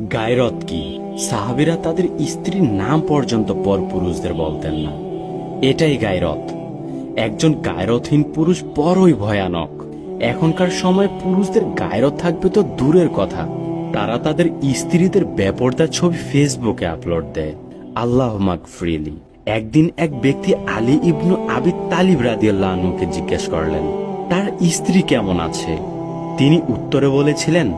গায়রত কি? সাহাবীরা তাদের স্ত্রীর নাম পর্যন্ত পরপুরুষদের বলতেন না। এটাই গায়রত। একজন গায়রতহীন পুরুষ বড়ই ভয়ানক। এখনকার সময় পুরুষদের গায়রত থাকবে তো দূরের কথা, তারা তাদের স্ত্রীদের বেপরদা ছবি ফেসবুকে আপলোড দেয়। আল্লাহ মাগফিরলি। একদিন এক ব্যক্তি আলী ইবনু আবি তালিব রাদিয়াল্লাহু আনহুকে জিজ্ঞেস করলেন, তার স্ত্রী কেমন আছে? তিনি উত্তরে বলেছিলেন,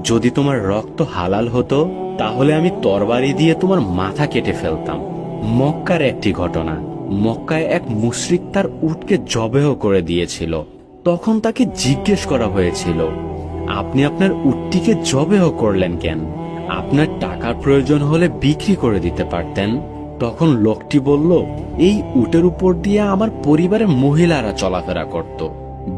যদি তোমার রক্ত হালাল হতো তাহলে আমি তরবারি দিয়ে তোমার মাথা কেটে ফেলতাম। মক্কার একটি ঘটনা। মক্কায় এক মুশরিক তার উটকে জবেহ করে দিয়েছিল। তখন তাকে জিজ্ঞেস করা হয়েছিল, আপনি আপনার উটটিকে জবেহ করলেন কেন? আপনার টাকার প্রয়োজন হলে বিক্রি করে দিতে পারতেন। তখন লোকটি বলল, এই উটের উপর দিয়ে আমার পরিবারের মহিলারা চলাফেরা করত,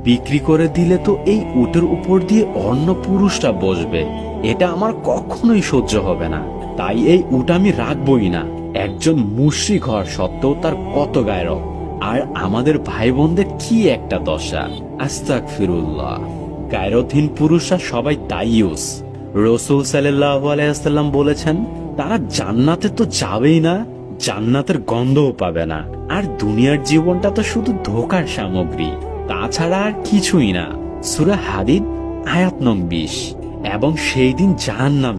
বিক্রি করে দিলে তো এই উটের উপর দিয়ে অন্য পুরুষরা বসবে, এটা আমার কখনোই সহ্য হবে না, তাই এই উট আমি রাখবই না। একজন মুশরিক হওয়ার সত্ত্বেও তার কত গায়রত! আর আমাদের ভাই বোনদের কি একটা দশা! আস্তাগফিরুল্লাহ। গায়রতহীন পুরুষরা সবাই দাইয়ুস। রাসূল সাল্লাল্লাহু আলাইহি ওয়াসাল্লাম বলেছেন, তারা জান্নাতে তো যাবেই না, জান্নাতের গন্ধও পাবে না। আর দুনিয়ার জীবনটা তো শুধু ধোঁকার সামগ্রী, তাছাড়া আর কিছুই না। সূরা হাদীদ আয়াত নং 20। এবং সেই দিন জাহান্নাম